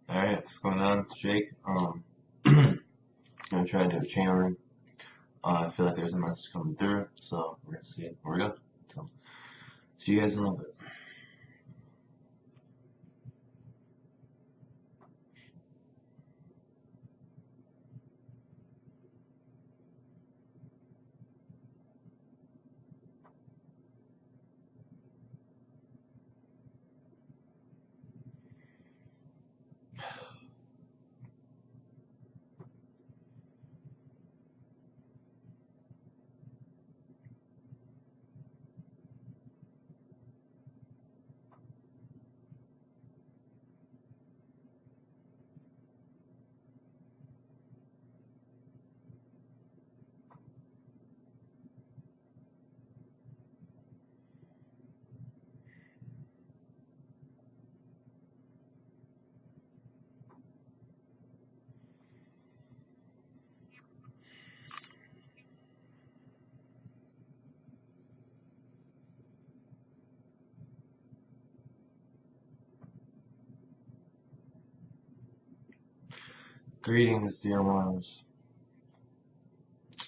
Alright, what's going on? It's Jake. I'm gonna try and do a channeling. I feel like there's a message coming through, so we're gonna see it. Here we go. So, see you guys in a little bit. Greetings, dear ones.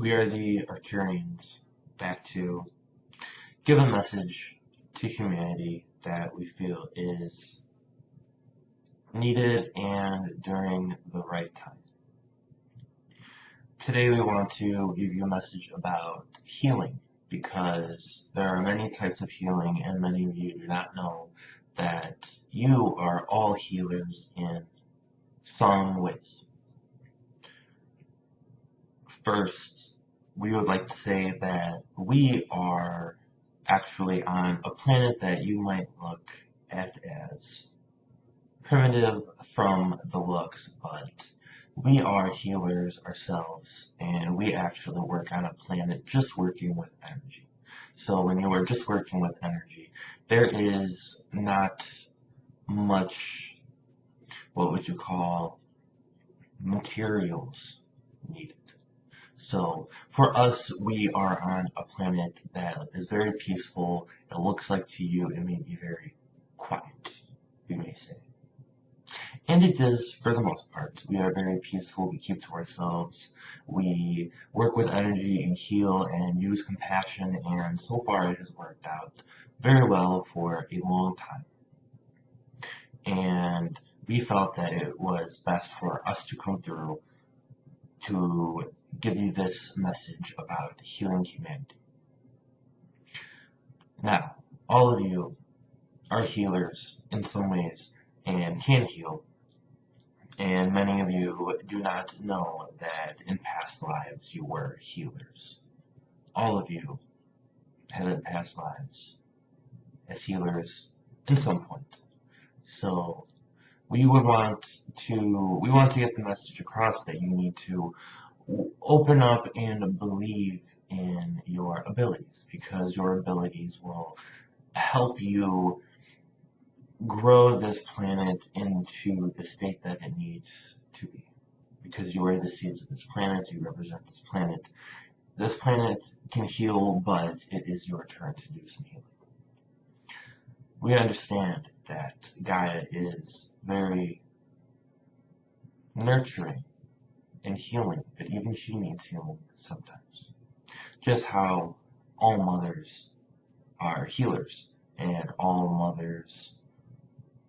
We are the Arcturians, back to give a message to humanity that we feel is needed and during the right time. Today we want to give you a message about healing, because there are many types of healing and many of you do not know that you are all healers in some ways. First, we would like to say that we are actually on a planet that you might look at as primitive from the looks, but we are healers ourselves, and we actually work on a planet just working with energy. So when you are just working with energy, there is not much, what would you call, materials needed. So for us, we are on a planet that is very peaceful. It looks like to you it may be very quiet, we may say. And it is, for the most part. We are very peaceful, we keep to ourselves, we work with energy and heal and use compassion, and so far it has worked out very well for a long time. And we felt that it was best for us to come through to give you this message about healing humanity. Now, all of you are healers in some ways and can heal. And many of you do not know that in past lives you were healers. All of you have in past lives as healers in some point. So we want to get the message across that you need to open up and believe in your abilities, because your abilities will help you grow this planet into the state that it needs to be. Because you are the seeds of this planet, you represent this planet. This planet can heal, but it is your turn to do some healing. We understand that Gaia is very nurturing and healing, but even she needs healing sometimes. Just how all mothers are healers, and all mothers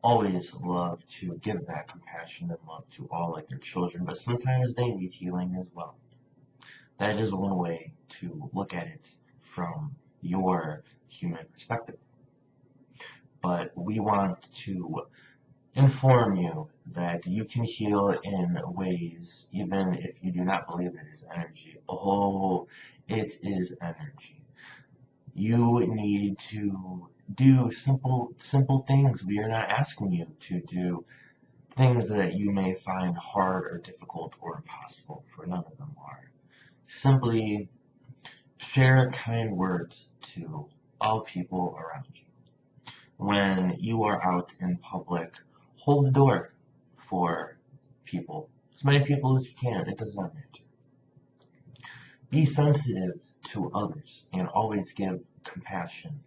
always love to give that compassion and love to all like their children, but sometimes they need healing as well. That is one way to look at it from your human perspective. But we want to inform you that you can heal in ways even if you do not believe it is energy. Oh, it is energy. You need to do simple things. We are not asking you to do things that you may find hard or difficult or impossible, for none of them are. Simply share kind words to all people around you. When you are out in public, hold the door for people. As many people as you can, it does not matter. Be sensitive to others and always give compassion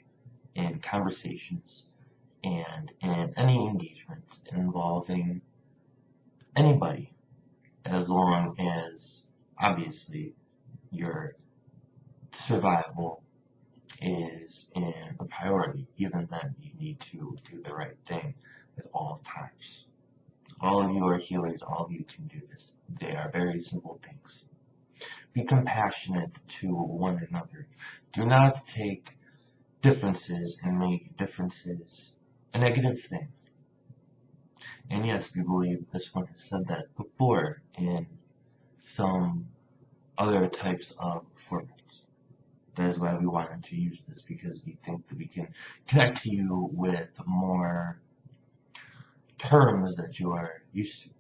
in conversations and in any engagement involving anybody, as long as, obviously, your survival is in a priority. Even then, you need to do the right thing at all times. All of you are healers, all of you can do this. They are very simple things. Be compassionate to one another. Do not take differences and make differences a negative thing. And yes, we believe this one has said that before in some other types of formats. That is why we wanted to use this, because we think that we can connect to you with more terms that you are used to.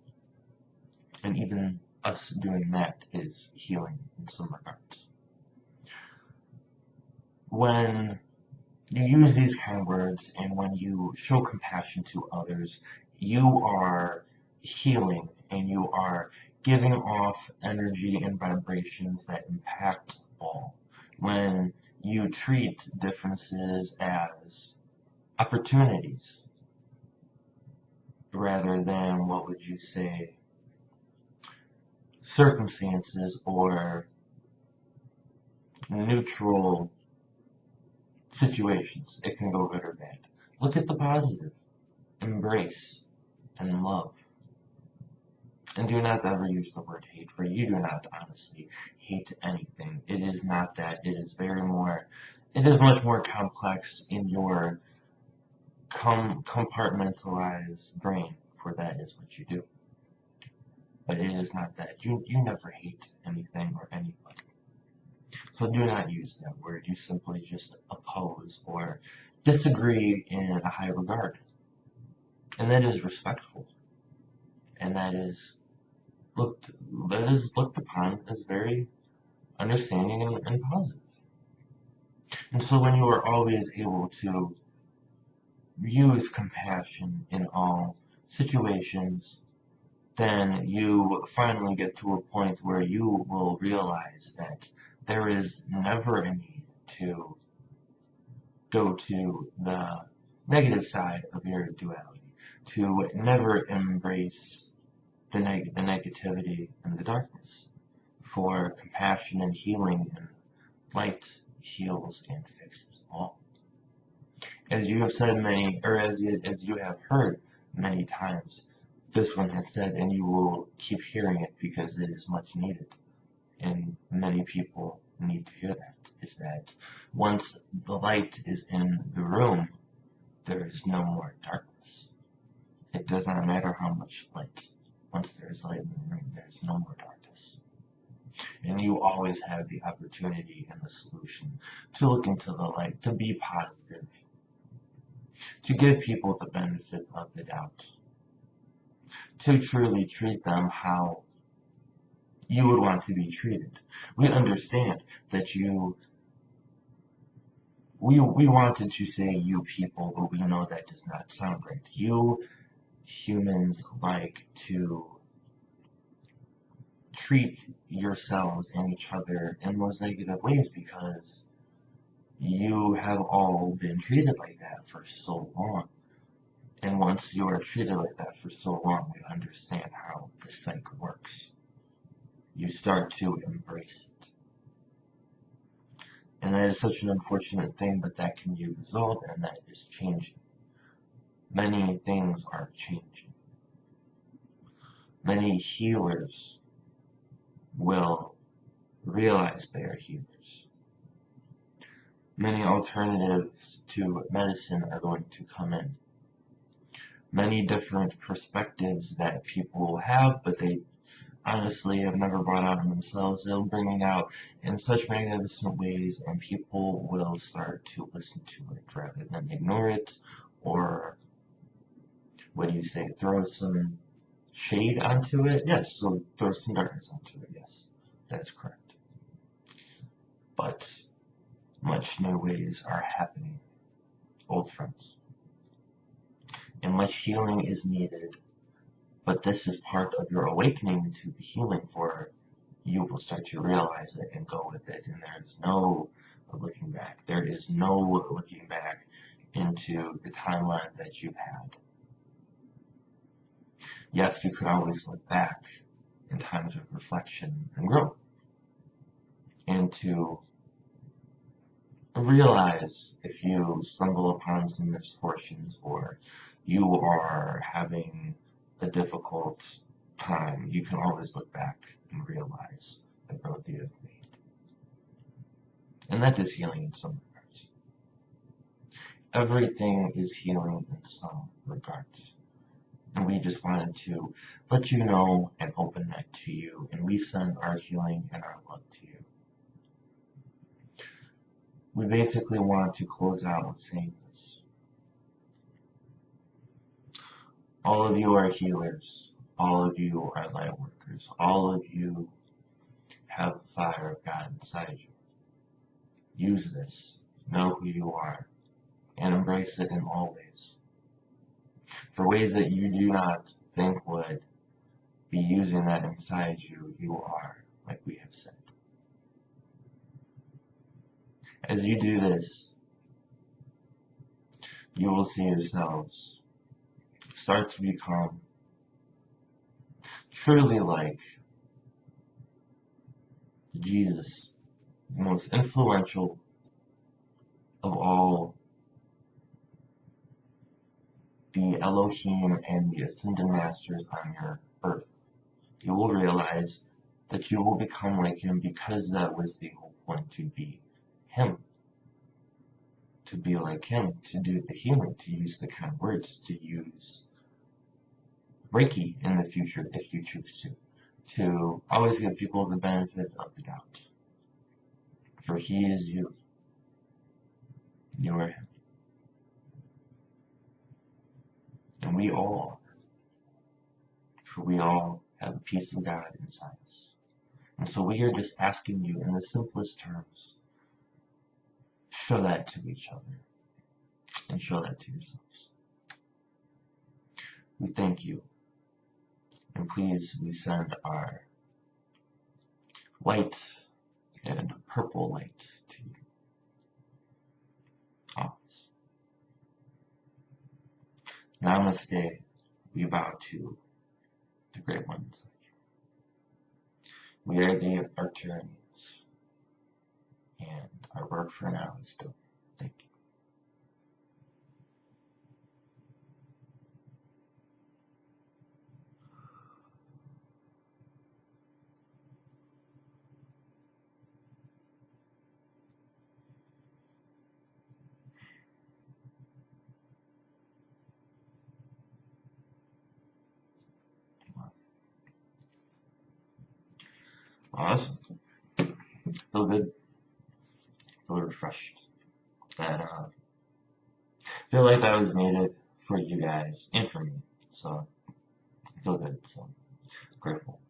And even us doing that is healing in some regards. When you use these kind of words and when you show compassion to others, you are healing and you are giving off energy and vibrations that impact all. When you treat differences as opportunities rather than, what would you say, circumstances or neutral situations, it can go good or bad. Look at the positive, embrace, and love. And do not ever use the word hate, for you do not honestly hate anything. It is not that. It is much more complex in your compartmentalized brain, for that is what you do. But it is not that. You never hate anything or anybody. So do not use that word. You simply just oppose or disagree in a high regard. And that is respectful. And that is looked upon as very understanding and positive. And so when you are always able to use compassion in all situations, then you finally get to a point where you will realize that there is never a need to go to the negative side of your duality, to never embrace the negativity and the darkness. For compassion and healing and light heals and fixes all. As you have said as you have heard many times, this one has said, and you will keep hearing it because it is much needed. And many people need to hear that, is that once the light is in the room, there is no more darkness. It does not matter how much light. Once there is light in the room, there is no more darkness. And you always have the opportunity and the solution to look into the light, to be positive, to give people the benefit of the doubt, to truly treat them how you would want to be treated. We understand that we wanted to say you people, but we know that does not sound right. You humans like to treat yourselves and each other in those negative ways because you have all been treated like that for so long. And once you are treated like that for so long, we understand how the cycle works. You start to embrace it. And that is such an unfortunate thing, but that can be resolved, and that is changing. Many things are changing. Many healers will realize they are healers. Many alternatives to medicine are going to come in. Many different perspectives that people will have, but they honestly have never brought out in themselves. They'll bring it out in such magnificent ways, and people will start to listen to it rather than ignore it, or what do you say, throw some shade onto it? Yes, so throw some darkness onto it, yes, that's correct. But much new ways are happening, old friends. And much healing is needed, but this is part of your awakening to the healing, for you will start to realize it and go with it, and there is no looking back. There is no looking back into the timeline that you've had. Yes, you could always look back in times of reflection and growth, and to realize if you stumble upon some misfortunes or you are having a difficult time, you can always look back and realize the growth you have made. And that is healing in some regards. Everything is healing in some regards. And we just wanted to let you know and open that to you. And we send our healing and our love to you. We basically want to close out with saying this. All of you are healers. All of you are light workers. All of you have the fire of God inside you. Use this. Know who you are. And embrace it in all ways. For ways that you do not think would be using that inside you, you are, like we have said. As you do this, you will see yourselves start to become truly like Jesus, the most influential of all the Elohim and the Ascended Masters on your earth. You will realize that you will become like him because that was the whole point, to be him. To be like him, to do the healing, to use the kind of words, to use Reiki in the future if you choose to always give people the benefit of the doubt. For he is you. You are him. And we all are. For we all have a piece of God inside us. And so we are just asking you in the simplest terms, show that to each other and show that to yourselves. We thank you. And please, we send our white and purple light to you. Always. Namaste. We bow to the great ones. We are the Arcturians. And our work for now is done. Thank you. Awesome. Feel good. Feel refreshed. That feel like that was needed for you guys and for me. So feel good. So grateful.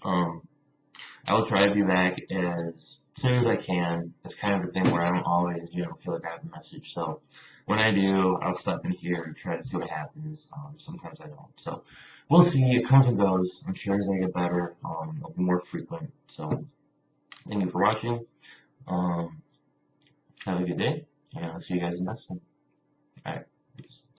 I will try to be back as soon as I can. It's kind of a thing where I don't always, feel like I have a message. So when I do, I'll step in here and try to see what happens. Sometimes I don't. So we'll see. It comes and goes. I'm sure as I get better, I'll be more frequent. So thank you for watching. Have a good day, and I'll see you guys in the next one. All right.